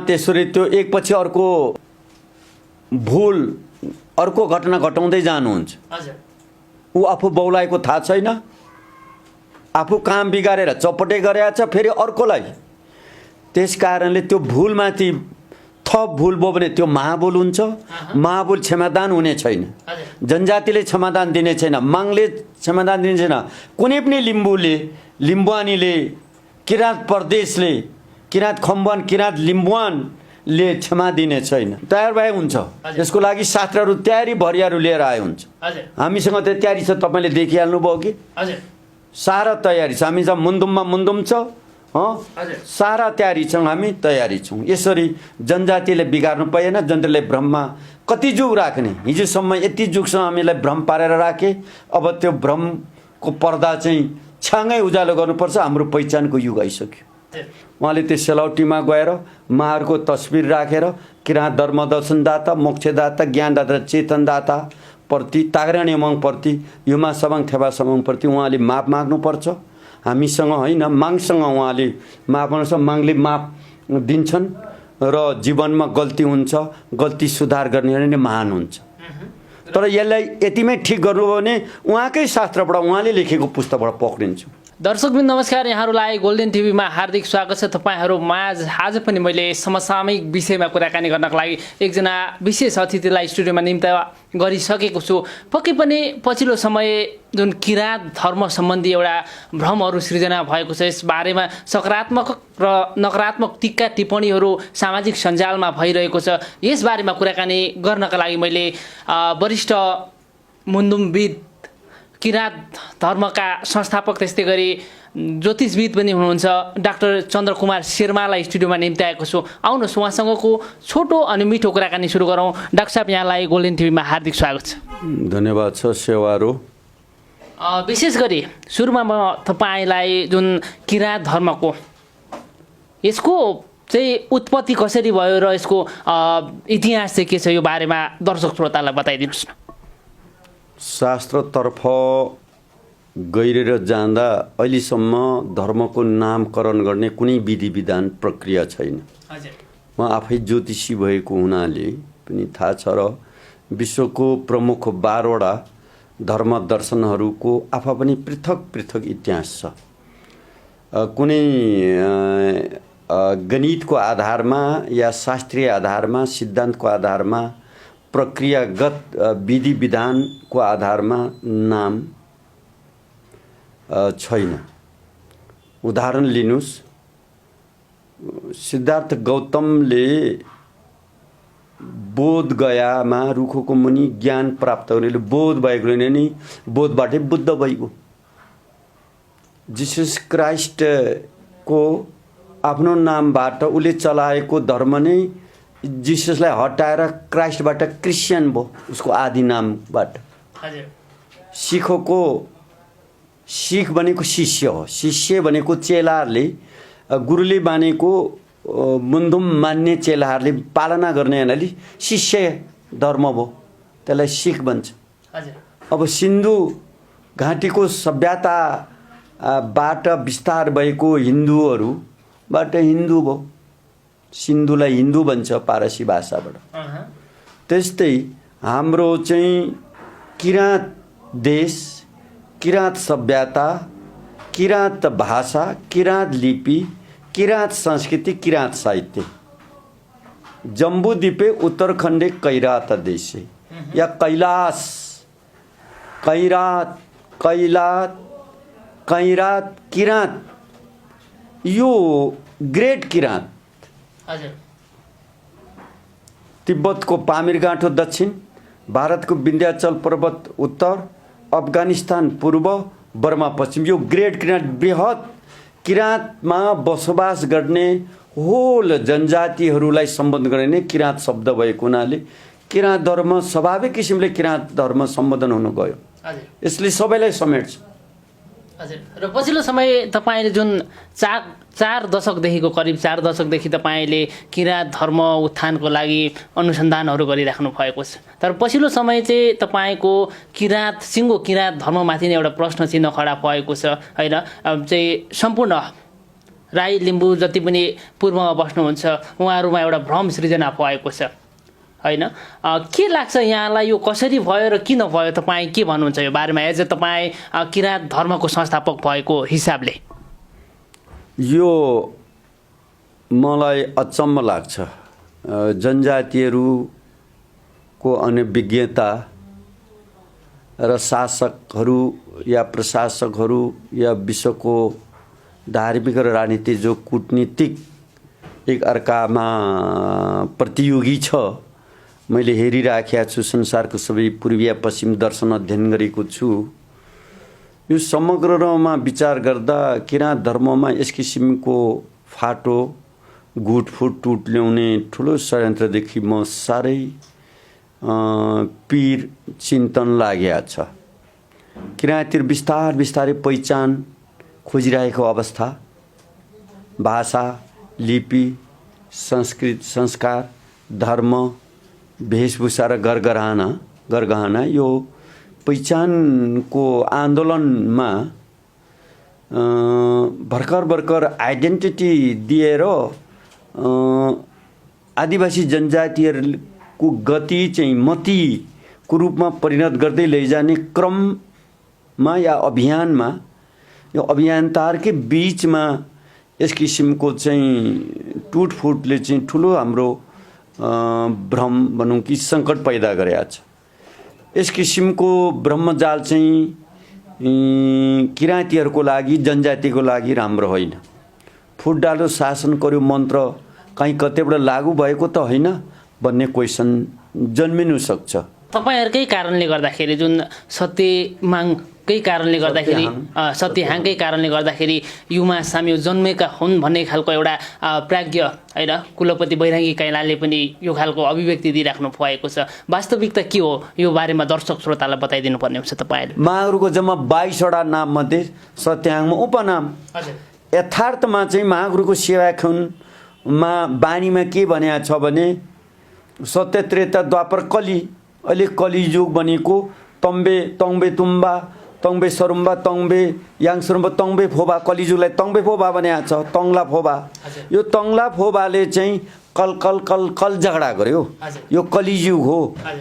त्यसरी त्यो एकपछि अर्को भुल अर्को घटना घटाउँदै जानुहुन्छ। ऊ आफू बौलाएको थाहा छैन, आफू काम बिगारेर चपटे गरेछ फेरि अर्कोलाई। त्यस कारणले त्यो भुलमाथि थप भुल भयो भने त्यो महाभुल हुन्छ। महाभुल क्षमादान हुने छैन, जनजातिले क्षमादान दिने छैन, माङले क्षमादान दिने छैन, कुनै पनि लिम्बुवानीले, किराँत प्रदेशले, किराँत खम्बुवान, किराँत लिम्बुवानले क्षमा दिने छैन। तयार भए हुन्छ। यसको लागि शास्त्रहरू तयारी भरियाहरू लिएर आए हुन्छ। हामीसँग त तयारी छ, तपाईँले देखिहाल्नुभयो कि सारा तयारी छ। हामीसँग मुन्दुममा मुन्दुम छ, सारा तयारी छौँ, हामी तयारी छौँ। यसरी जनजातिले बिगार्नु पाएन। जनताले भ्रममा कति जुग राख्ने, हिजोसम्म यति जुगसम्म हामीलाई भ्रम पारेर राखे। अब त्यो भ्रमको पर्दा चाहिँ छाँगै उज्यालो गर्नुपर्छ। हाम्रो पहिचानको युग आइसक्यो। उहाँले त्यो सेलाउटीमा गएर महाहरूको तस्बिर राखेर किराँत धर्मदर्शनदाता, मोक्षदाता, ज्ञानदाता, चेतनदाता प्रति, तागराणी उमङप्रति, युमा सबाङ थेबा सबाङप्रति उहाँले माफ माग्नुपर्छ। हामीसँग होइन, माङसँग उहाँले माफ माग्छ। माङले माफ दिन्छन् र जीवनमा गल्ती हुन्छ, गल्ती सुधार गर्ने नै महान हुन्छ। तर यसलाई यतिमै ठिक गर्नुभयो भने उहाँकै शास्त्रबाट, उहाँले लेखेको पुस्तकबाट पक्रिन्छु। दर्शकबिन नमस्कार, यहाँहरूलाई गोल्डेन टिभीमा हार्दिक स्वागत छ। तपाईँहरू माझ आज पनि मैले समसामयिक विषयमा कुराकानी गर्नको लागि एकजना विशेष अतिथिलाई स्टुडियोमा निम्ता गरिसकेको छु। पक्कै पनि पछिल्लो समय जुन किराँत धर्म सम्बन्धी एउटा भ्रमहरू सृजना भएको छ, यस बारेमा सकारात्मक र नकारात्मक टिक्का टिप्पणीहरू सामाजिक सञ्जालमा भइरहेको छ। यस बारेमा कुराकानी गर्नका लागि मैले वरिष्ठ मुन्दुमविद, किराँत धर्मका संस्थापक, त्यस्तै गरी ज्योतिषविद पनि हुनुहुन्छ डाक्टर चन्द्रकुमार शेर्मालाई स्टुडियोमा निम्ति आएको छु। आउनुहोस् उहाँसँगको छोटो अनि मिठो कुराकानी सुरु गरौँ। डाक्टर साहब, यहाँलाई गोल्डेन टिभीमा हार्दिक स्वागत छ। धन्यवाद छ सेवारो। विशेष गरी सुरुमा म तपाईँलाई जुन किराँत धर्मको यसको चाहिँ उत्पत्ति कसरी भयो र यसको इतिहास चाहिँ के छ, यो बारेमा दर्शक श्रोतालाई बताइदिनुहोस् न। शास्त्रतर्फ गहिरेर जाँदा अहिलेसम्म धर्मको नामकरण गर्ने कुनै विधि विधान प्रक्रिया छैन। म आफै ज्योतिषी भएको हुनाले पनि थाहा छ र विश्वको प्रमुख 12वटा धर्म दर्शनहरूको आफा पनि पृथक पृथक इतिहास छ। कुनै गणितको आधारमा या शास्त्रीय आधारमा, सिद्धान्तको आधारमा, प्रक्रियागत विधि विधानको आधारमा नाम छैन। उदाहरण लिनुस्, सिद्धार्थ गौतमले बोध गयामा रुखको मुनि ज्ञान प्राप्त गर्नेले बोध भएको नि बोधबाटै बुद्ध भइगयो। जिसस क्राइस्टको आफ्नो नामबाट उसले चलाएको धर्म नै जिससलाई हटाएर क्राइस्टबाट क्रिस्चियन भयो, उसको आदि नामबाट। सिखको सिख भनेको शिष्य हो, शिष्य भनेको चेलाहरूले, गुरुले मानेको मुन्दुम मान्ने चेलाहरूले पालना गर्ने हुनाले शिष्य धर्म भयो, त्यसलाई सिख भन्छ। अब सिन्धु घाटीको सभ्यताबाट विस्तार भएको हिन्दूहरूबाट हिन्दू भयो, सिन्धुलाई हिन्दू भन्छ पारसी भाषाबाट। त्यस्तै हाम्रो चाहिँ किराँत देश, किराँत सभ्यता, किराँत भाषा, किराँत लिपि, किराँत संस्कृति, किराँत साहित्य। जम्बूद्वीपे उत्तरखण्डे कैरात देशे या कैलाश, कैरात, किराँत, यो ग्रेट किराँत। तिब्बतको पामीरगाँठो दक्षिण, भारतको विन्ध्याचल पर्वत उत्तर, अफगानिस्तान पूर्व, बर्मा पश्चिम, यो ग्रेट किराँत, बृहत किराँतमा बसोबास गर्ने होल जनजातिहरूलाई सम्बोधन गर्ने किराँत शब्द भएको हुनाले किराँत धर्म स्वाभाविक किसिमले किराँत धर्म सम्बोधन हुन गयो। यसले सबैलाई समेट्छ। र पछिल्लो समय तपाईँले जुन चार दशकदेखिको करिब 4 दशकदेखि तपाईँले किराँत धर्म उत्थानको लागि अनुसन्धानहरू गरिराख्नु भएको छ। तर पछिल्लो समय चाहिँ तपाईँको सिङ्गो किराँत धर्ममाथि नै एउटा प्रश्न चिन्ह खडा भएको छ, होइन? अब चाहिँ सम्पूर्ण राई लिम्बू जति पनि पूर्वमा बस्नुहुन्छ उहाँहरूमा एउटा भ्रम सृजना भएको छ होइन। के लाग्छ यहाँलाई यो कसरी भयो र किन भयो, तपाईँ के भन्नुहुन्छ यो बारेमा एज अ तपाईँ किराँत धर्मको संस्थापक भएको हिसाबले? यो मलाई अचम्म लाग्छ। जनजातिहरूको अनभिज्ञता र शासकहरू या प्रशासकहरू या विश्वको धार्मिक र राजनीतिक जो कूटनीतिक एक अर्कामा प्रतियोगी छ, मैले हेरिराखेको छु। संसारको सबै पूर्वीय पश्चिम दर्शन अध्ययन गरेको छु। यो समग्रमा विचार गर्दा किराँत धर्ममा यस किसिमको फाटो गुटफुट टुट ल्याउने ठुलो षड्यन्त्रदेखि म साह्रै पीर चिन्तन लागेको छ। किराँती बिस्तारै पहिचान खोजिरहेको अवस्था, भाषा, लिपि, संस्कृति, संस्कार, धर्म, वेशभूषा र गरगहना यो पहिचानको आन्दोलनमा भर्खर आइडेन्टिटी दिएर आदिवासी जनजातिहरूको गति चाहिँ मतीको रूपमा परिणत गर्दै लैजाने क्रममा या अभियानमा यो अभियानतारकै बीचमा यस किसिमको चाहिँ टुटफुटले चाहिँ ठुलो हाम्रो भ्रम भनौँ कि सङ्कट पैदा गरेको छ। यस किसिमको ब्रह्मजाल चाहिँ किराँतीहरूको लागि, जनजातिको लागि राम्रो होइन। फुट डालो शासन गर्यो मन्त्र कहीँ कतैबाट लागू भएको त होइन भन्ने क्वेसन जन्मिनु सक्छ। तपाईँहरूकै कारणले गर्दाखेरि, जुन सत्यमाङकै कारणले गर्दाखेरि, सत्यहाङकै कारणले गर्दाखेरि युमा साम्यो जन्मेका हुन् भन्ने खालको एउटा प्राज्ञ होइन कुलपति बैरागी कैलाले पनि यो खालको अभिव्यक्ति दिइराख्नु भएको छ। वास्तविकता के हो यो बारेमा दर्शक श्रोतालाई बताइदिनु पर्ने हुन्छ तपाईँहरूले। महागुरुको जम्मा 22वटा नाममध्ये सत्यहाङमा उपनाम। यथार्थमा चाहिँ महागुरुको सेवाख्यानमा बानीमा के भनेको छ भने सत्य त्रेता द्वापर कली, अहिले कलियुग बनेको तङ्बे तुम्बा, तङ्बे सरुम्बा, तङ्बे याङसरुम्बा, तङ्बे फोबा, कलिजुगलाई तङ्बे फोबा भनेको छ। तङ्ला फोबा, यो तङ्ला फोबाले चाहिँ कल झगडा गर्यो। यो कलियुग हो,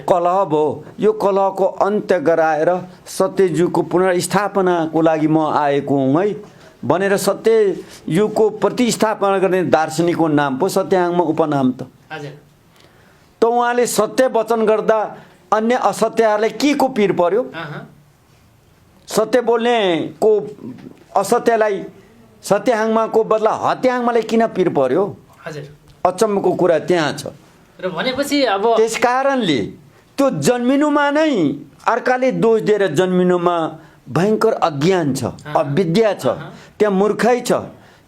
कलह हो। यो कलहको अन्त्य गराएर सत्ययुगको पुनर्स्थापनाको लागि म आएको हुँ है भनेर सत्ययुगको प्रतिस्थापना गर्ने दार्शनिकको नाम पो सत्यहाङमा उपनाम त। त उहाँले सत्य वचन गर्दा अन्य असत्यहरूलाई के को पीर पर्यो? सत्य बोल्नेको असत्यलाई सत्यहाङमाको बदला हत्याहाङमालाई किन पीर पर्यो? अचम्मको कुरा त्यहाँ छ। र भनेपछि अब त्यस कारणले त्यो जन्मिनुमा नै अर्काले दोष दिएर जन्मिनुमा भयङ्कर अज्ञान छ, अविद्या छ, त्यहाँ मूर्खै छ,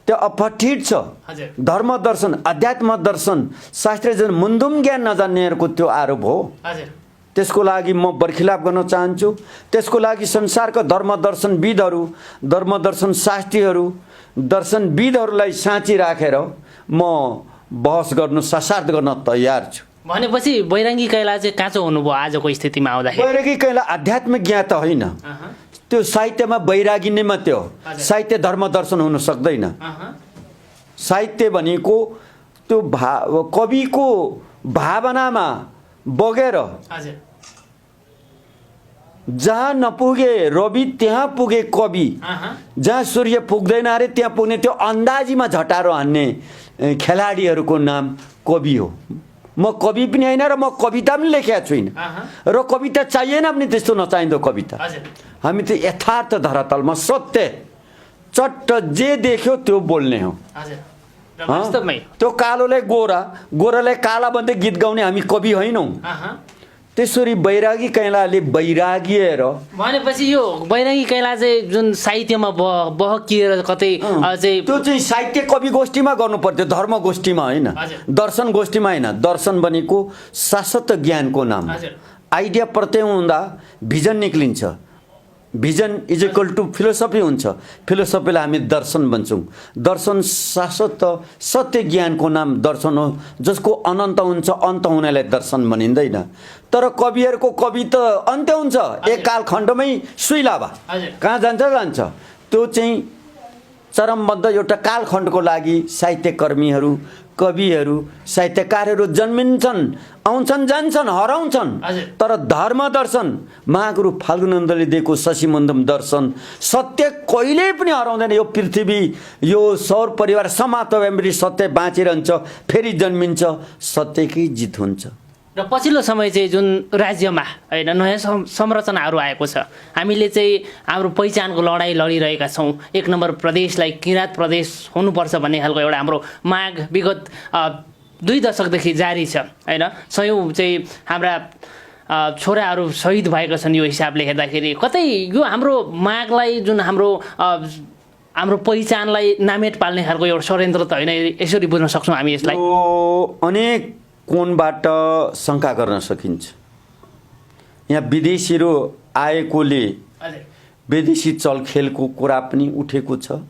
त्यहाँ अपठित छ। धर्म दर्शन, अध्यात्म दर्शन, शास्त्रीय मुन्दुम ज्ञान नजान्नेहरूको त्यो आरोप हो। त्यसको लागि म बर्खिलाप गर्न चाहन्छु। त्यसको लागि संसारका धर्म दर्शनविदहरू, धर्म दर्शन शास्त्रीहरू, दर्शनविदहरूलाई साँची राखेर म बहस गर्नु, ससार्थ गर्न तयार छु। भनेपछि बैरागी कैला चाहिँ काँचो हुनुभयो आजको स्थितिमा आउँदाखेरि। बैरागी कैला आध्यात्मिक ज्ञाता होइन, त्यो साहित्यमा बैरागी नै मात्रै हो। साहित्य धर्म दर्शन हुन सक्दैन। साहित्य भनेको त्यो कविको भावनामा बगेर जहाँ नपुगे रवि त्यहाँ पुगे कवि, जहाँ सूर्य पुग्दैन अरे त्यहाँ पुग्ने त्यो अन्दाजीमा झटारो हान्ने खेलाडीहरूको नाम कवि हो। म कवि पनि होइन र म कविता पनि लेखेको छुइनँ र कविता चाहिएन पनि त्यस्तो नचाहिँदो कविता। हामी त यथार्थ धरातलमा सत्य चट्ट जे देख्यो त्यो बोल्ने हो। त्यो कालोलाई गोरा, गोरालाई काला भन्दै गीत गाउने हामी कवि होइनौँ। त्यसरी बैरागी कैलाले बैरागिएर भनेपछि यो बैरागी कैला चाहिँ जुन साहित्यमा बहकिएर कतै चाहिँ त्यो चाहिँ साहित्य कवि गोष्ठीमा गर्नु पर्थ्यो, धर्म गोष्ठीमा होइन, दर्शन गोष्ठीमा होइन। दर्शन भनेको शाश्वत ज्ञानको नाम। आइडिया प्रत्यय हुँदा भिजन निक्लिन्छ। Vision is equal to philosophy हुन्छ। फिलोसफीलाई हामी दर्शन भन्छौँ। दर्शन शाश्वत सत्य ज्ञानको नाम दर्शन हो, जसको अनन्त हुन्छ। अन्त हुनेलाई दर्शन भनिँदैन। तर कविहरूको कवि त अन्त्य हुन्छ, एक कालखण्डमै सुइलावा कहाँ जान्छ। त्यो चाहिँ चरमबद्ध एउटा कालखण्डको लागि साहित्यकर्मीहरू, कविहरू, साहित्यकारहरू जन्मिन्छन्, आउँछन्, जान्छन्, हराउँछन्। तर धर्म दर्शन, महागुरु फाल्गुनन्दले दिएको शशीमन्दम दर्शन, सत्य कहिल्यै पनि हराउँदैन। यो पृथ्वी, यो सौर परिवार समाप्त सत्य बाँचिरहन्छ, फेरि जन्मिन्छ, सत्यकै जित हुन्छ। र पछिल्लो समय चाहिँ जुन राज्यमा होइन नयाँ संरचनाहरू आएको छ, हामीले चाहिँ हाम्रो पहिचानको लडाइँ लडिरहेका छौँ। एक नम्बर प्रदेशलाई किराँत प्रदेश हुनुपर्छ भन्ने खालको एउटा हाम्रो माग विगत 2 दशकदेखि जारी छ होइन। सयौँ चाहिँ हाम्रा छोराहरू शहीद भएका छन्। यो हिसाबले हेर्दाखेरि कतै यो हाम्रो मागलाई, जुन हाम्रो पहिचानलाई नामेट पाल्ने खालको एउटा षड्यन्त्र त होइन, यसरी बुझ्न सक्छौँ हामी यसलाई? अनेक कोणबाट शङ्का गर्न सकिन्छ। यहाँ विदेशीहरू आएकोले विदेशी चलखेलको कुरा पनि उठेको छ।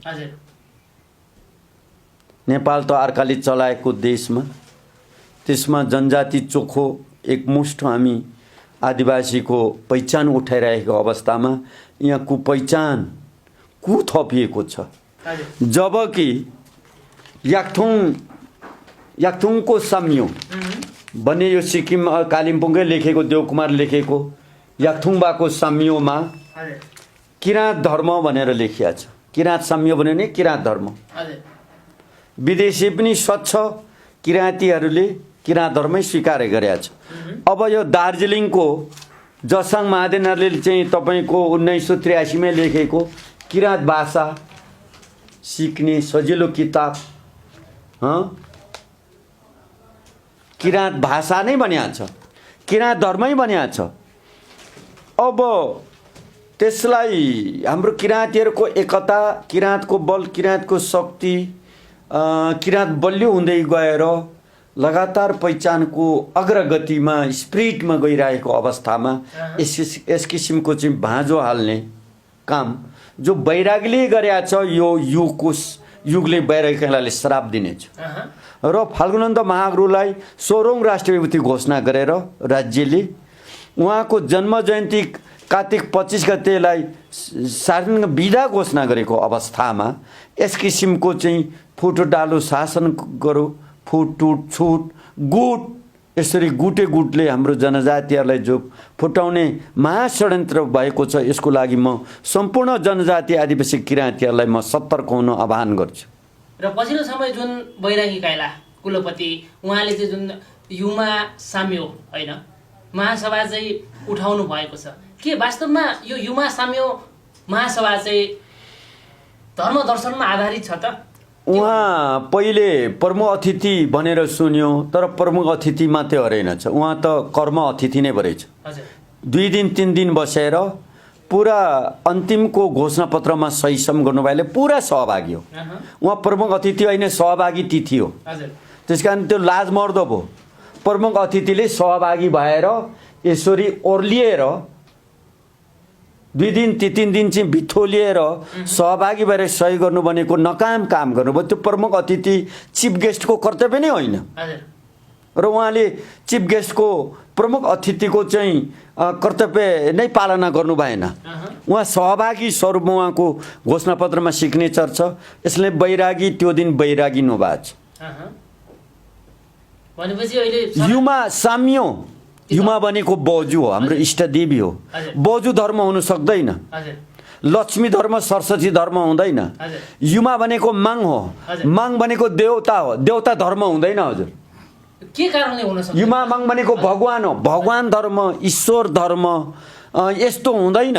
नेपाल त अर्काले चलाएको देशमा, त्यसमा जनजाति चोखो एकमुष्ट हामी आदिवासीको पहिचान उठाइरहेको अवस्थामा यहाँ कुपहिचान थपिएको छ। जबकि याक्थुङको साम्यो भन्ने यो सिक्किम कालिम्पोङकै लेखेको देवकुमार लेखेको याक्थुङबाको साम्योमा किराँत धर्म भनेर लेखिया छ। किराँत साम्यो भन्यो भने किराँत धर्म। विदेशी पनि स्वच्छ किराँतीहरूले किराँत धर्मै स्वीकार गरेका छ। अब यो दार्जिलिङको जसाङ महादेवनहरूले चाहिँ तपाईँको 1983मै लेखेको किराँत भाषा सिक्ने सजिलो किताब, किराँत भाषा नै बनिया छ, किराँत धर्मै बनिया छ। अब त्यसलाई हाम्रो किराँतीहरूको एकता, किराँतको बल, किराँतको शक्ति, किराँत बलियो हुँदै गएर लगातार पहिचानको अग्रगतिमा स्पिरिटमा गइरहेको अवस्थामा यस किसिमको चाहिँ भाँजो हाल्ने काम जो बैरागीले गरेका छ, यो युगले बैरागीलाई श्राप दिनेछ। र फाल्गुनन्द महागुरुलाई 16औं राष्ट्रिय विभूति घोषणा गरेर राज्यले उहाँको जन्म जयन्ती कार्तिक 25 गतेलाई सार्वजनिक बिदा घोषणा गरेको अवस्थामा यस किसिमको चाहिँ फुटो डालो शासन गरो, फुटुट छुट गुट, यसरी गुटले हाम्रो जनजातिहरूलाई जो फुटाउने महाषड्यन्त्र भएको छ, यसको लागि म सम्पूर्ण जनजाति आदिवासी किराँतीहरूलाई म सतर्क हुन आह्वान गर्छु। र पछिल्लो समय जुन बैरागी काइला कुलपति उहाँले चाहिँ जुन युमा साम्यो होइन महासभा चाहिँ उठाउनु भएको छ, के वास्तवमा यो युमा साम्यो महासभा चाहिँ धर्म दर्शनमा आधारित छ त? उहाँ पहिले प्रमुख अतिथि भनेर सुन्यो, तर प्रमुख अतिथि मात्रै रहेनछ, उहाँ त कर्म अतिथि नै भएछ। 2 दिन 3 दिन बसेर पुरा अन्तिमको घोषणापत्रमा सही सम गर्नुभएले पुरा सहभागी हो। उहाँ प्रमुख अतिथि होइन, सहभागी तिथि हो। त्यसकारण त्यो लाजमर्दो भयो। प्रमुख अतिथिले सहभागी भएर यसरी ओर्लिएर 2 दिन 3 दिन चाहिँ बिथोलिएर सहभागी भएर सही गर्नु भनेको नकाम काम गर्नुभयो। त्यो प्रमुख अतिथि चिफ गेस्टको कर्तव्य नै होइन। र उहाँले चिफ गेस्टको प्रमुख अतिथिको चाहिँ कर्तव्य नै पालना गर्नु भएन। उहाँ सहभागी स्वरूपमा उहाँको घोषणापत्रमा सिग्नेचर छ। यसले बैरागी त्यो दिन बैरागी नभएछ। युमा साम्यो, युमा भनेको बौजू हो, हाम्रो इष्टदेवी हो। बौजू धर्म हुन सक्दैन, लक्ष्मी धर्म सरस्वती धर्म हुँदैन। युमा भनेको माङ हो, माङ भनेको देवता हो, देवता धर्म हुँदैन। हजुर के कारणले हुन सक्छ? युमा माङ भनेको भगवान हो, भगवान धर्म, ईश्वर धर्म यस्तो हुँदैन।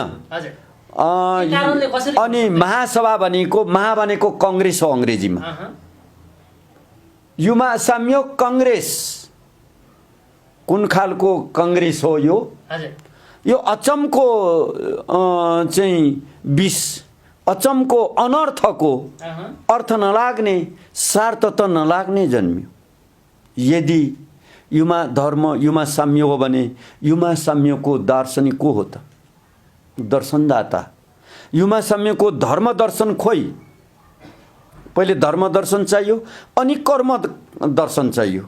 अनि महासभा भनेको, महा भनेको कङ्ग्रेस हो अङ्ग्रेजीमा। युमा साम्यो कङ्ग्रेस, कुन खालको कङ्ग्रेस हो यो? यो अचम्मको चाहिँ विष, अचम्मको अनर्थको अर्थ नलाग्ने, सार्थ त नलाग्ने जन्मियो। यदि युमा धर्म युमा साम्य हो भने युमा साम्यको दार्शनिक को हो त? दर्शनदाता। युमा साम्यको धर्म दर्शन खोइ। पहिले धर्म दर्शन चाहियो, अनि कर्म दर्शन चाहियो।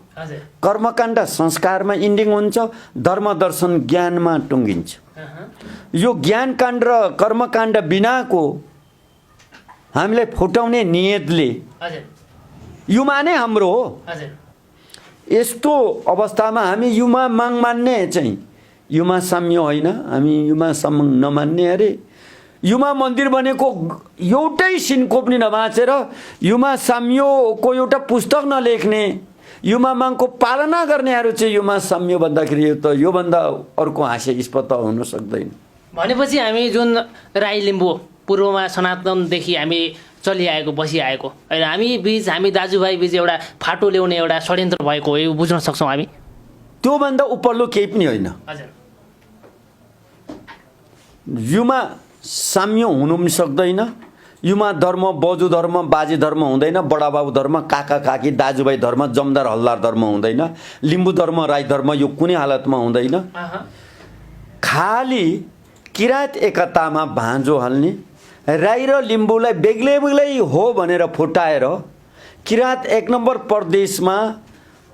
कर्मकाण्ड संस्कारमा इन्डिङ हुन्छ, धर्म दर्शन ज्ञानमा टुङ्गिन्छ। यो ज्ञान काण्ड र कर्मकाण्ड बिनाको हामीलाई फुटाउने नियतले युमा नै हाम्रो हो। यस्तो अवस्थामा हामी युमा माग मान्ने चाहिँ युमा साम्य होइन, हामी युमा साम्य नमान्ने अरे। युमा मन्दिर बनेको एउटै सिनको पनि नबाँचेर युमा साम्यको एउटा पुस्तक नलेख्ने, युमा मागको पालना गर्नेहरू चाहिँ युमा साम्य भन्दाखेरि त योभन्दा अर्को हास्यास्पद हुन सक्दैन। भनेपछि हामी जुन राई लिम्बू पूर्वमा सनातनदेखि हामी चलिआएको बसिआएको होइन, हामी दाजुभाइ बिच एउटा फाटो ल्याउने एउटा षड्यन्त्र भएको हो, यो बुझ्न सक्छौँ हामी। त्योभन्दा उपल्लो केही पनि होइन। युमा साम्य हुनु पनि सक्दैन। युमा धर्म बजु धर्म बाजे धर्म हुँदैन, बडाबाबु धर्म काका काकी दाजुभाइ धर्म जमदार हल्दार धर्म हुँदैन, लिम्बू धर्म राई धर्म यो कुनै हालतमा हुँदैन। खाली किराँत एकतामा भाँजो हाल्ने, राई र लिम्बूलाई बेग्लै बेग्लै हो भनेर फुटाएर किराँत एक नम्बर प्रदेशमा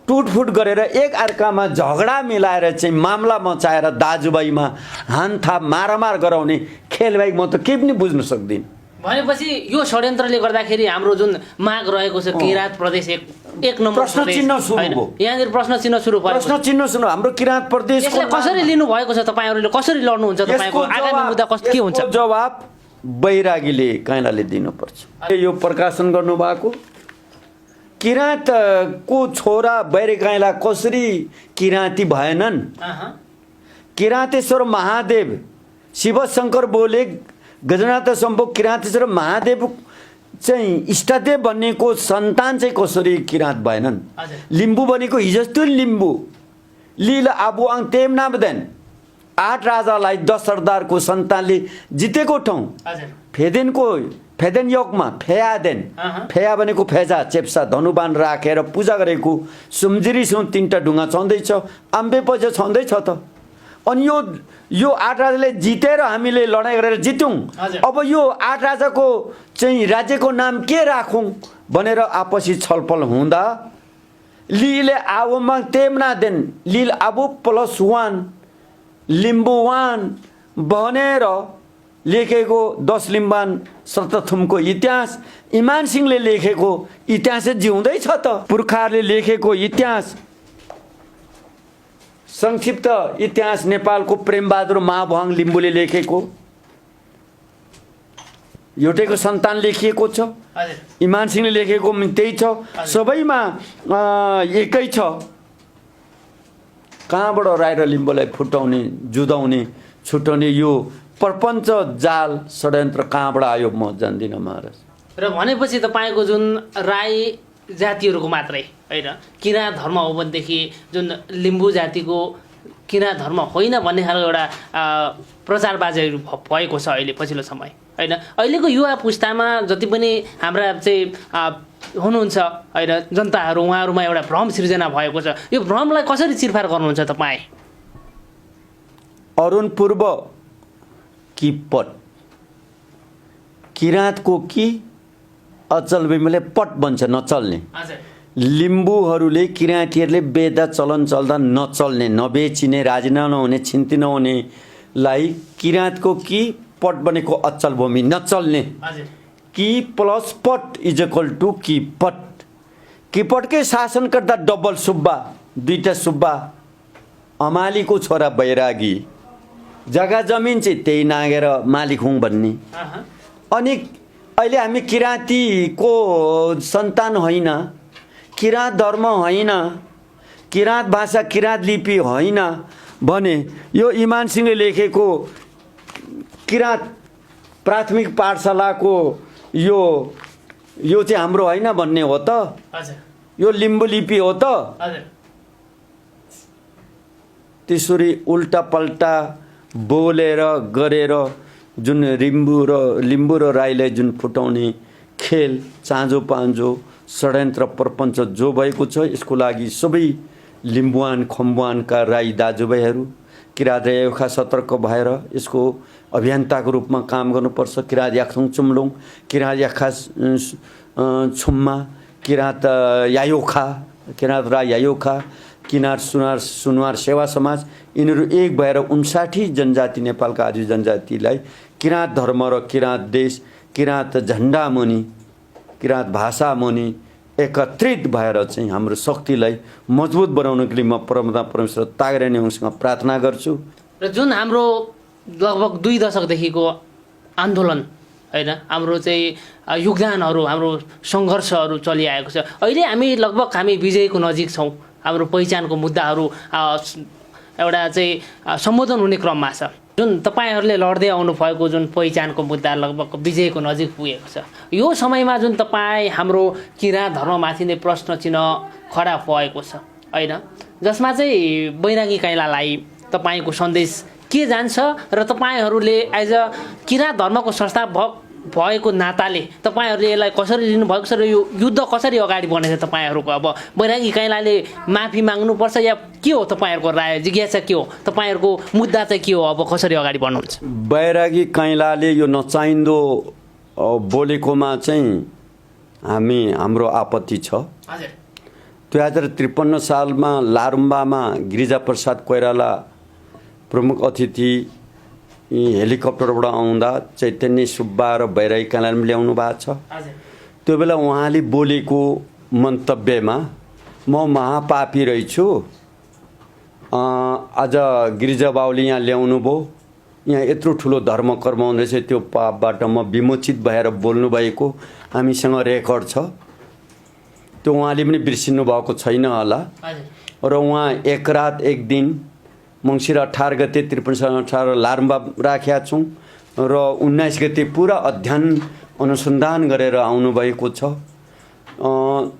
टुटफुट गरेर एक अर्कामा झगडा मिलाएर चाहिँ मामला मचाएर दाजुभाइमा हानथाप मारामार गराउने खेलबाहेक म त केही पनि बुझ्न सक्दिनँ। भनेपछि यो षड्यन्त्रले गर्दाखेरि हाम्रो जुन माग रहेको छ किराँत प्रदेश एक नम्बर प्रश्न चिन्ह सुरु भयो। यहाँनिर प्रश्न चिन्ह सुरु भयो। प्रश्न चिन्ह सुरु हाम्रो किराँत प्रदेशको कसरी लिनु भएको छ तपाईहरुले, कसरी लड्नुहुन्छ, तपाईको आगामी मुद्दा के हुन्छ? जवाब बैरागीले कैलाले दिनुपर्छ। यो प्रकाशन गर्नुभएको किराँतको छोरा बैरे कैला कसरी किराँती भएनन्? किराँतेश्वर महादेव शिवशंकर बोले गजनाथ शम्भो किराँतेश्वर महादेव चाहिँ इष्टदेव बनेको सन्तान चाहिँ कसरी किराँत भएनन्? लिम्बू बनेको हिजस्तो लिम्बू लील आबुआङ तेमनाबदेन 8 राजालाई 10 सरदारको सन्तानले जितेको ठाउँ फेदेन योगमा फेयादेन, फेया भनेको फेजा चेप्सा धनुबान राखेर पूजा गरेको सुमजिरीसँग 3टा ढुङ्गा छँदैछ, आम्बे पछि छँदैछ त। अनि यो 8 राजाले जितेर हामीले लडाइँ गरेर जित्यौँ। अब यो 8 राजाको चाहिँ राज्यको नाम के राखौँ भनेर आपसी छलफल हुँदा लीले आबुमा तेमना देन लील आबु +1 लिम्बू 1 भनेर लेखेको 10 लिम्बान सतथुमको इतिहास इमान सिंहले लेखेको इतिहास जिउँदैछ त। पुर्खाहरूले लेखेको इतिहास संक्षिप्त इतिहास नेपालको प्रेमबहादुर महाभुवाङ लिम्बूले लेखेको एउटैको सन्तान लेखिएको छ। इमान सिंहले लेखेको त्यही छ, सबैमा एकै छ। कहाँबाट राई र लिम्बूलाई फुटाउने जुदाउने छुटाउने यो प्रपञ्च जाल षड्यन्त्र कहाँबाट आयो म जान्दिनँ महाराज। र भनेपछि तपाईँको जुन राई जातिहरूको मात्रै होइन किराँत धर्म हो भनेदेखि जुन लिम्बू जातिको किराँत धर्म होइन भन्ने खालको एउटा प्रचारबाजीहरू भएको छ अहिले पछिल्लो समय होइन। अहिलेको युवा पुस्तामा जति पनि हाम्रा चाहिँ हुनुहुन्छ होइन जनताहरू, उहाँहरूमा एउटा भ्रम सिर्जना भएको छ। यो भ्रमलाई कसरी चिरफार गर्नुहुन्छ तपाईँ? अरुण पूर्व कि पट किराँतको कि अचल बिमले पट बन्छ नचल्ने। लिम्बूहरूले किराँतीहरूले बेच्दा चलन चल्दा नचल्ने नबेचिने राजी नहुने छिन्ती नहुनेलाई किराँतको कि पट बनेको अचल भूमि नचल्ने कि प्लस पट इज इक्वल टू कि पट। किपटकै शासनकर्ता डबल सुब्बा 2टा सुब्बा अमालीको छोरा बैरागी जग्गा जमिन चाहिँ त्यही नागेर मालिक हुँ भन्ने। अनि अहिले हामी किराँतीको सन्तान होइन, किराँत धर्म होइन, किराँत भाषा किराँत लिपि होइन भने यो इमान सिंहले लेखेको किराँत प्राथमिक पाठशालाको यो चाहिँ हाम्रो होइन भन्ने हो त? यो लिम्बू लिपि हो त? त्यसरी उल्टा पल्टा बोलेर गरेर जुन लिम्बू र राईलाई जुन फुटाउने खेल चाँजो पाँजो षड्यन्त्र प्रपञ्च जो भएको छ यसको लागि सबै लिम्बुवान खम्बुवानका राई दाजुभाइहरू किराँत यायोखा सतर्क भएर यसको अभियन्ताको रूपमा काम गर्नुपर्छ। किराँत याक्थुङ चुम्लुङ, किराँत याखा छुम्मा, किराँत यायोखा, किराँत राई यायोखा, किनार सुनवार सेवा समाज यिनीहरू एक भएर 59 जनजाति नेपालका आदि जनजातिलाई किराँत धर्म र किराँत देश किराँत झन्डा मुनि, किराँत भाषा मुनि एकत्रित भएर चाहिँ हाम्रो शक्तिलाई मजबुत बनाउनको लागि म परमेश्वर तागरानी उहाँसँग प्रार्थना गर्छु। र जुन हाम्रो लगभग 2 दशकदेखिको आन्दोलन होइन, हाम्रो चाहिँ योगदानहरू, हाम्रो सङ्घर्षहरू चलिआएको छ। अहिले हामी विजयको नजिक छौँ। हाम्रो पहिचानको मुद्दाहरू एउटा चाहिँ सम्बोधन हुने क्रममा छ। जुन तपाईँहरूले लड्दै आउनुभएको जुन पहिचानको मुद्दा लगभग विजयको नजिक पुगेको छ, यो समयमा जुन तपाईँ हाम्रो किराँत धर्ममाथि नै प्रश्न चिन्ह खडा भएको छ होइन, जसमा चाहिँ बैरागी काइँलालाई तपाईँको सन्देश के जान्छ र तपाईँहरूले एज अ किराँत धर्मको संस्थापक भएको नाताले तपाईँहरूले यसलाई कसरी लिनुभएको छ र यो युद्ध कसरी अगाडि बढ्नेछ तपाईँहरूको? अब बैरागी काइँलाले माफी माग्नुपर्छ या के हो तपाईँहरूको राय, जिज्ञासा के हो, तपाईँहरूको मुद्दा चाहिँ के हो, अब कसरी अगाडि बढ्नुहुन्छ? बैरागी काइँलाले यो नचाहिँदो बोलेकोमा चाहिँ हाम्रो आपत्ति छ। 2053 सालमा लारुम्बामा गिरिजाप्रसाद कोइराला प्रमुख अतिथि हेलिकप्टरबाट आउँदा चैतन्य सुब्बा र बैरागी काइँलाले ल्याउनु भएको छ। त्यो बेला उहाँले बोलेको मन्तव्यमा म महापापी रहेछु, आज गिरिजा बाउले यहाँ ल्याउनु भयो, यहाँ यत्रो ठुलो धर्म कर्म हुँदैछ, त्यो पापबाट म विमोचित भएर बोल्नुभएको हामीसँग रेकर्ड छ। त्यो उहाँले पनि बिर्सिनु भएको छैन होला। र उहाँ एक रात एक दिन मङ्सिर 18 गते 53 लारुम्बा राखेका छौँ र 19 गते पुरा अध्ययन अनुसन्धान गरेर आउनुभएको छ।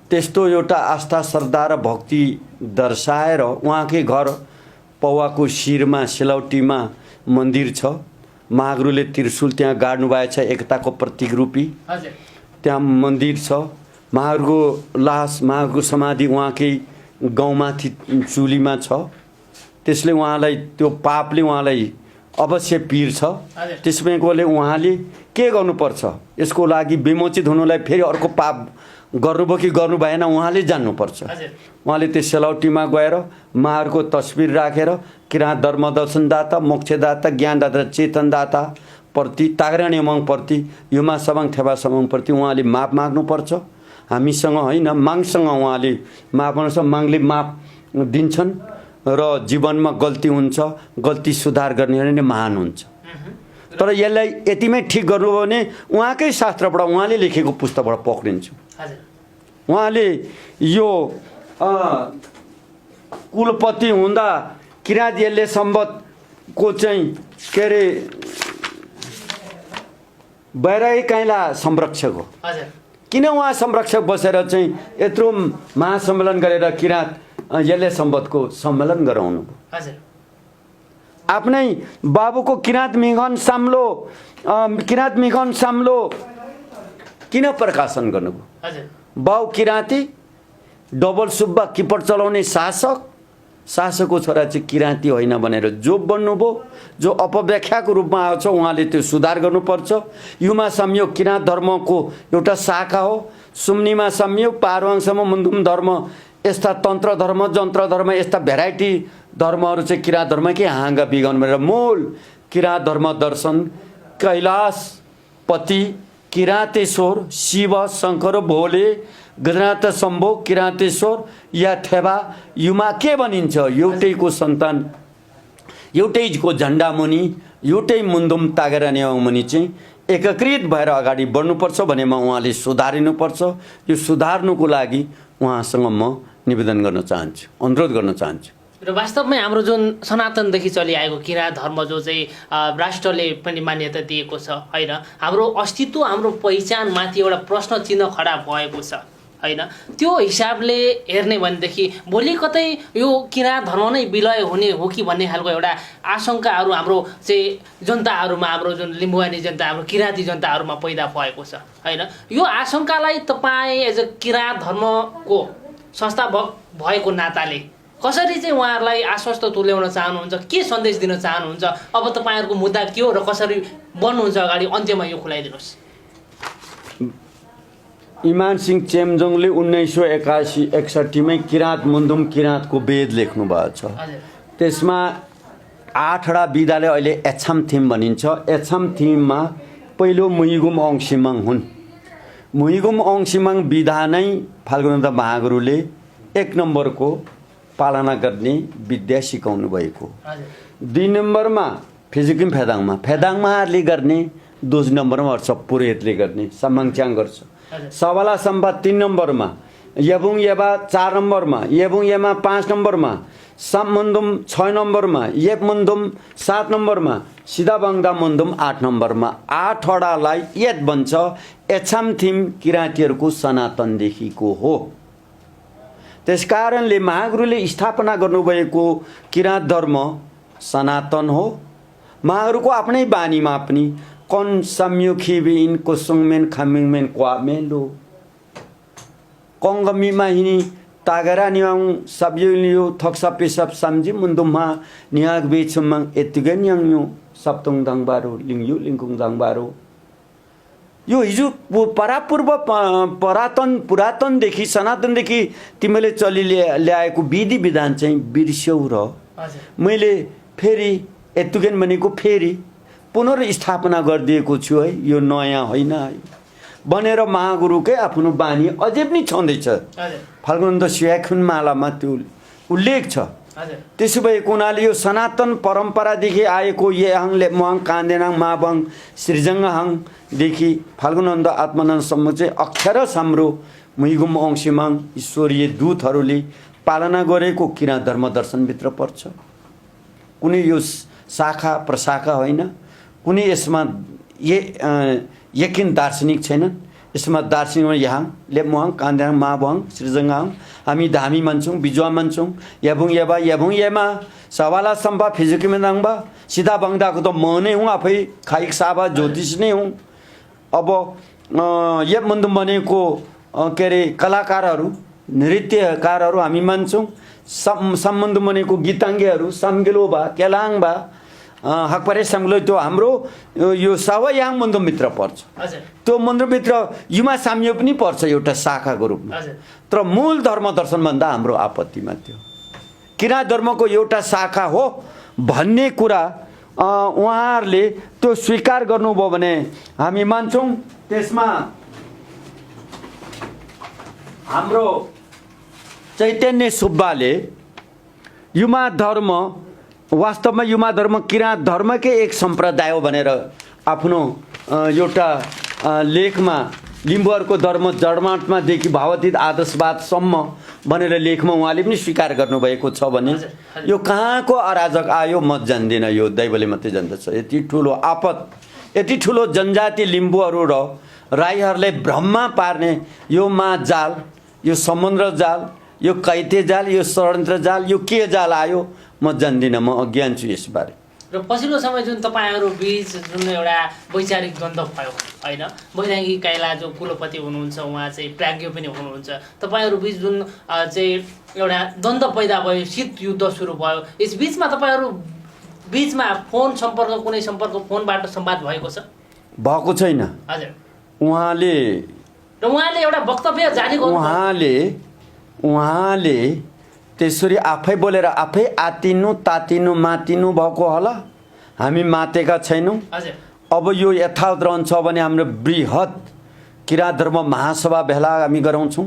त्यस्तो एउटा आस्था श्रद्धा र भक्ति दर्शाएर उहाँकै घर पौवाको शिरमा सेलौटीमा मन्दिर छ। महागुरुले त्रिशूल त्यहाँ गाड्नु भएको छ, एकताको प्रतीक रूपी त्यहाँ मन्दिर छ। महागुरुको लास, महागुरुको समाधि उहाँकै गाउँमाथि चुलीमा छ। त्यसले उहाँलाई, त्यो पापले उहाँलाई अवश्य पीर छ। त्यसैले उहाँले के गर्नुपर्छ, यसको लागि विमोचित हुनुलाई फेरि अर्को पाप गर्नुभयो कि गर्नु भएन उहाँले जान्नुपर्छ। उहाँले त्यो सेलौटीमा गएर महाहरूको तस्बिर राखेर किराँत धर्म दर्शनदाता, मोक्षदाता, ज्ञानदाता, चेतनदाता प्रति, तागरानी उमङप्रति, युमा सबाङ थेबा सबाङप्रति उहाँले माफ माग्नुपर्छ। हामीसँग होइन, मागसँग उहाँले माफ गर्नुपर्छ। मागले माफ दिन्छन् र जीवनमा गल्ती हुन्छ, गल्ती सुधार गर्ने नै महान हुन्छ। तर यसलाई यतिमै ठिक गर्नुभयो भने उहाँकै शास्त्रबाट, उहाँले लेखेको पुस्तकबाट पक्रिन्छु। उहाँले यो कुलपति हुँदा किराँत यसले सम्बतको चाहिँ के अरे बैरागी काइँला संरक्षक हो। किन उहाँ संरक्षक बसेर चाहिँ यत्रो महासम्मेलन गरेर किराँत यसले सम्बतको सम्मेलन गराउनु भयो? आफ्नै बाबुको किराँत मिगन साम्लो किन प्रकाशन गर्नुभयो? बाउ किराँती, डबल सुब्बा किपट चलाउने शासकको छोरा चाहिँ किराँती होइन भनेर जो बन्नुभयो, जो अपव्याख्याको रूपमा आउँछ, उहाँले त्यो सुधार गर्नुपर्छ। युमा संयोग किराँत धर्मको एउटा शाखा हो। सुम्निमा संयोग, पारुवाङसम्म मुन्दुम धर्म, यस्ता तन्त्र धर्म, जन्त्र धर्म, यस्ता भेराइटी धर्महरू चाहिँ किराँत धर्मकै हाँगा बिगाउनु भनेर मूल किराँत धर्म दर्शन कैलाशपति, किराँतेश्वर, शिव, शङ्कर, भोले, गजनाथ शम्भो, किराँतेश्वर या थेबा युमा के भनिन्छ? एउटैको सन्तान, एउटैको झन्डा मुनि, एउटै मुन्दुम तागरानी मुनि चाहिँ एकीकृत भएर अगाडि बढ्नुपर्छ भनेमा उहाँले सुधारिनुपर्छ। यो सुधार्नुको लागि उहाँसँग म निवेदन गर्न चाहन्छु, अनुरोध गर्न चाहन्छु। र वास्तवमै हाम्रो जुन सनातनदेखि चलिआएको किराँत धर्म जो चाहिँ राष्ट्रले पनि मान्यता दिएको छ होइन, हाम्रो अस्तित्व, हाम्रो पहिचानमाथि एउटा प्रश्न चिन्ह खडा भएको छ होइन, त्यो हिसाबले हेर्ने भनेदेखि भोलि कतै यो किराँत धर्म नै विलय हुने हो कि भन्ने खालको एउटा आशंकाहरू हाम्रो चाहिँ जनताहरूमा, हाम्रो जुन लिम्बुवानी जनता, हाम्रो किराँती जनताहरूमा पैदा भएको छ होइन। यो आशंकालाई तपाईँ एज अ किराँत धर्मको संस्थापक भएको नाताले कसरी चाहिँ उहाँहरूलाई आश्वस्त तुल्याउन चाहनुहुन्छ, के सन्देश दिन चाहनुहुन्छ? अब तपाईँहरूको मुद्दा के हो र कसरी बन्नुहुन्छ अगाडि, अन्त्यमा यो खुलाइदिनुहोस्। इमान सिंह चेम्जोङले 1961मै किराँत मुन्दुम किराँतको वेद लेख्नु भएको छ। त्यसमा 8वटा विधाले अहिले एछाम थिम भनिन्छ। एछाम थिममा पहिलो मुइगुम औङसिमाङ हुन्। मुइगुम औङसिमाङ विधा नै फाल्गुनन्द महागुरुले 1 नम्बरको पालना गर्ने विद्या सिकाउनु भएको। 2 नम्बरमा फिजिकिम फेदाङमा फेदाङमाहरूले गर्ने 2 नम्बरमा गर्छ पुरोहितले गर्ने सम्माङच्याङ गर्छ। सवाला सम्बा 3 नम्बरमा यबुङ यबा 4 नम्बरमा यबुङ यमा 5 नम्बरमा सम्बन्धुम 6 नम्बरमा येप मन्दुम 7 नम्बरमा सिधा बङ्दा मन्दुम 8 नम्बरमा 8 वटालाई यत भन्छ। एछाम थिम किराँतीहरूको सनातनदेखिको हो। त्यसकारणले महागुरुले स्थापना गर्नुभएको किराँत धर्म सनातन हो। महागुरुको आफ्नै बानीमा पनि कन सम्युखिबिन कोसुङमेन खामिङमेन क्वामेलो कङ्गमीमा हिनी तागरा निवाङ सब्युलियो थक्सा पेसप सम्झि मुन्दुममा नियाग बेचुमङ एत्तिगै न्याङयो सप्तुङ दङबारो लिङयु लिङकुङ दङबारो। यो हिजो परापूर्व पुरातनदेखि सनातनदेखि तिमीले चलि ल्याएको विधि विधान चाहिँ बिर्स्यौ र मैले फेरि एत्तुगेन भनेको फेरि पुनर्स्थापना गरिदिएको छु है। यो नयाँ होइन है भनेर महागुरुकै आफ्नो बानी अझै पनि छँदैछ। फाल्गुनन्द स्याखुन मालामा त्यो उल्लेख छ। त्यसो भएको हुनाले यो सनातन परम्परादेखि आएको येहाङ लेप्मुहाङ कान्देनाङ माबङ सृजङ्गहाङदेखि फाल्गुनन्द आत्मानन्दसम्म चाहिँ अक्षरश हाम्रो मुइगुम औङसिमाङ ईश्वरीय दूतहरूले पालना गरेको किराँत धर्म दर्शनभित्र पर्छ। कुनै यो शाखा प्रशाखा होइन। कुनै यसमा यकिन दार्शनिक छैनन्। यसमा दार्शनिकमा यहाँ लेप्मुहाङ कान्देहाङ माबुहाङ सृजङ्गाङ हामी धामी मान्छौँ बिजुवा मान्छौँ याबुङ याबा याबुङ यामा सवाला सम्बा फिजिकिमेदाङबा सिधा बङ्दाको त म नै हुँ आफै खाइक साबा ज्योतिष नै हुँ। अब यप मन्दुम बनेको के अरे कलाकारहरू नृत्यकारहरू हामी मान्छौँ। सम्बन्ध बनेको गीताङ्गेहरू सम्गेलोबा केलाङबा हकपरे सम्गलो त्यो हाम्रो यो सवयाङ मन्दमित्र पर्छ। त्यो मन्त्रभित्र युमा साम्य पनि पर्छ एउटा शाखाको रूपमा। तर मूल धर्म दर्शनभन्दा हाम्रो आपत्तिमा त्यो किराँत धर्मको एउटा शाखा हो भन्ने कुरा उहाँहरूले त्यो स्वीकार गर्नुभयो भने हामी मान्छौँ। त्यसमा हाम्रो चैतन्य सुब्बाले युमा धर्म वास्तवमा युमा धर्म किराँत धर्मकै एक सम्प्रदाय हो भनेर आफ्नो एउटा लेखमा लिम्बुहरूको धर्म जडमाटमादेखि भावातीत आदर्शवादसम्म भनेर लेखमा उहाँले पनि स्वीकार गर्नुभएको छ भने यो कहाँको अराजक आयो म जान्दिनँ। यो दैवले मात्रै जान्दछ। यति ठुलो आपत यति ठुलो जनजाति लिम्बुहरू र राईहरूलाई भ्रममा पार्ने यो जाल यो समुद्र जाल यो कैते जाल यो षड्यन्त्र जाल यो के जाल आयो म जान्दिनँ। म अज्ञान छु यसबारे। र पछिल्लो समय जुन तपाईँहरू बीच जुन एउटा वैचारिक द्वन्द्व भयो होइन वैरागी काइला जो कुलपति हुनुहुन्छ उहाँ चाहिँ प्राज्ञ पनि हुनुहुन्छ तपाईँहरू बीच जुन चाहिँ एउटा द्वन्द्व पैदा भयो शीत युद्ध सुरु भयो यस बीचमा तपाईँहरू बीचमा फोन सम्पर्क कुनै सम्पर्क फोनबाट संवाद भएको छ? भएको छैन। हजुर उहाँले एउटा वक्तव्य जारी गर्नु उहाँले त्यसरी आफै बोलेर आफै आतिनु तातिनु मातिनु भएको होला। हामी मातेका छैनौँ। अब यो यथावत रहन्छ भने हाम्रो बृहत किराँत धर्म महासभा भेला हामी गराउँछौँ।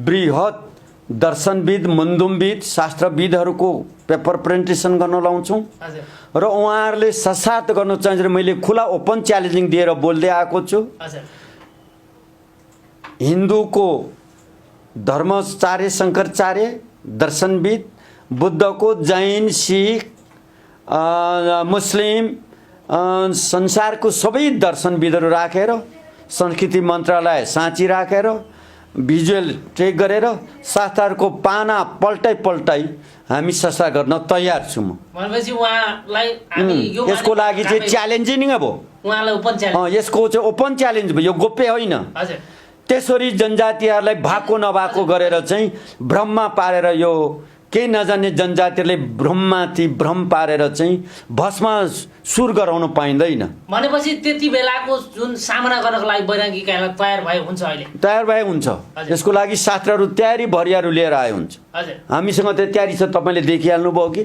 बृहत दर्शनविद मन्दुमविद शास्त्रविदहरूको पेपर प्रेजेन्टेसन गर्न लाउँछौँ र उहाँहरूले ससात गर्न चाहन्छ। मैले खुला ओपन च्यालेन्जिङ दिएर बोल्दै आएको छु। हिन्दूको धर्माचार्य शङ्कराचार्य दर्शनविद बुद्धको जैन सिख मुस्लिम संसारको सबै दर्शनविदहरू राखेर संस्कृति मन्त्रालय साँची राखेर भिजुअल ट्रेक गरेर शास्त्रहरूको पाना पल्टाइ हामी ससा गर्न तयार छु। म भनेपछि उहाँलाई हामी यसको लागि चाहिँ च्यालेन्जिङ अब उहाँलाई ओपन च्यालेन्ज यसको चाहिँ ओपन च्यालेन्ज भयो। यो गोप्य होइन। हजुर त्यसरी जनजातिहरूलाई भएको नभएको गरेर चाहिँ भ्रममा पारेर यो केही नजान्ने जनजातिहरूले भ्रममाथि भ्रम पारेर चाहिँ भस्म सुर गराउन पाइँदैन। भनेपछि त्यति बेलाको जुन सामना गर्नको लागि वैरागी काइला तयार भए हुन्छ। अहिले तयार भए हुन्छ। यसको लागि शास्त्रहरू तयारी भरियाहरू लिएर आए हुन्छ। हामीसँग त तयारी छ। तपाईँले देखिहाल्नुभयो कि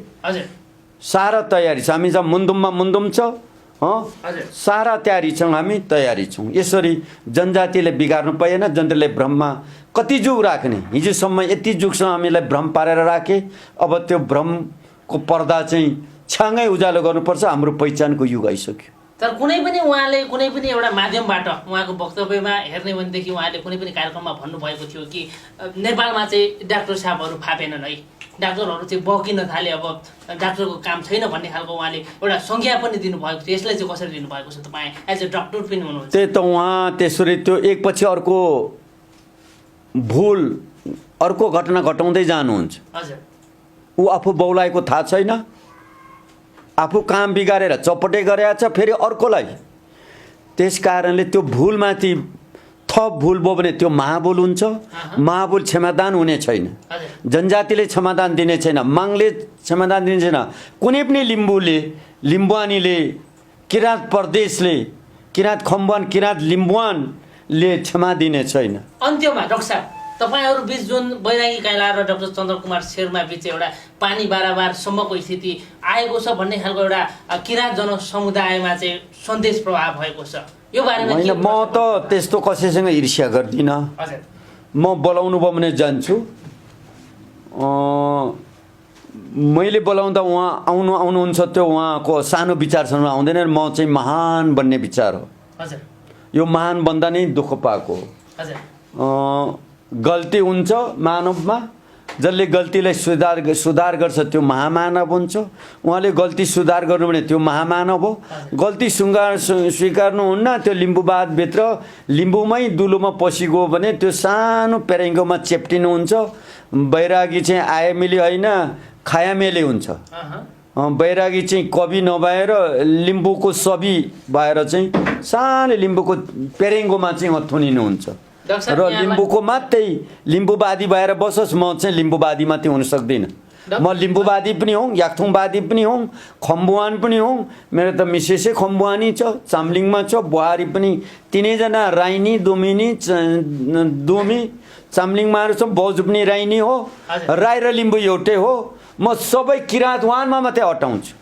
सारा तयारी छ। हामीसँग मुन्दुममा मुन्दुम छ सारा तयारी छौँ, हामी तयारी छौँ। यसरी जनजातिले बिगार्नु पाएन, जनताले भ्रममा कति जुग राख्ने। हिजोसम्म यति जुगसम्म हामीलाई भ्रम पारेर राखे, अब त्यो भ्रमको पर्दा चाहिँ छ्याङ्गै उज्यालो गर्नुपर्छ। हाम्रो पहिचानको युग आइसक्यो। तर कुनै पनि उहाँले कुनै पनि एउटा माध्यमबाट उहाँको वक्तव्यमा हेर्ने भनेदेखि उहाँले कुनै पनि कार्यक्रममा भन्नुभएको थियो कि नेपालमा चाहिँ डाक्टर साहबहरू फापेनन् है, डाक्टरहरू चाहिँ बकिन थाले, अब डाक्टरको काम छैन भन्ने खालको उहाँले एउटा संज्ञा पनि दिनुभएको थियो। यसलाई चाहिँ कसरी लिनुभएको छ तपाईँ एज अ डक्टर पनि हुनुहुन्छ? त्यही त उहाँ त्यसरी त्यो एकपछि अर्को भुल अर्को घटना घटाउँदै जानुहुन्छ। हजुर, ऊ आफू बौलाएको थाहा छैन, आफू काम बिगारेर चपटे गरेको छ फेरि अर्कोलाई। त्यस कारणले त्यो भुलमाथि थप भुल भयो भने त्यो महाभुल हुन्छ। महाभुल क्षमादान हुने छैन, जनजातिले क्षमादान दिने छैन, माङले क्षमादान दिने छैन, कुनै पनि लिम्बूले, लिम्बुवानीले, किराँत प्रदेशले, किराँत खम्बुवान, किराँत लिम्बुवानले क्षमा दिने छैन। अन्त्यमा डाक्टर साहब, तपाईहरु बीच जुन बैरागी काइला र डाक्टर चन्द्रकुमार शेर्मा बीच एउटा पानी बाराबारसम्मको स्थिति आएको छ भन्ने खालको एउटा किराँत जनसमुदायमा चाहिँ सन्देश प्रभाव भएको छ, यो बारेमा के? म त त्यस्तो कसैसँग ईर्ष्या गर्दिनँ। हजुर, म बोलाउनु भयो भने जान्छु। मैले बोलाउँदा उहाँ आउनुहुन्छ, त्यो उहाँको सानो विचारसँग आउँदैन। म चाहिँ महान बन्ने विचार हो। हजुर, यो महान बन्दा नै दुःख पाएको। हजुर, गल्ती हुन्छ मानवमा, जसले गल्तीलाई सुधार गर्छ त्यो महामानव हुन्छ। उहाँले गल्ती सुधार गर्नु भने त्यो महामानव हो। गल्ती स्वीकार्नुहुन्न, त्यो लिम्बुवादभित्र लिम्बूमै दुलोमा पसिगयो भने त्यो सानो पेरेङ्गोमा चेप्टिनुहुन्छ। बैरागी चाहिँ आयामेली होइन, खायामेली हुन्छ। बैरागी चाहिँ कवि नभएर लिम्बूको सवि भएर चाहिँ सानो लिम्बूको पेरेङ्गोमा चाहिँ थुनिनुहुन्छ र लिम्बूको मात्रै लिम्बुवादी भएर बसोस्। म चाहिँ लिम्बुवादी मात्रै हुन सक्दिनँ। म लिम्बुवादी पनि हुँ, याक्थुङवादी पनि हुँ, खम्बुवान पनि हुँ। मेरो त मिसेसै खम्बुवानी छ, चाम्लिङमा छ, बुहारी पनि तिनैजना राइनी, दुमिनी, दुमी चाम्लिङमा छ, बौज पनि राइनी हो, राई र लिम्बू एउटै हो। म सबै किराँत वानमा मात्रै अटाउँछु।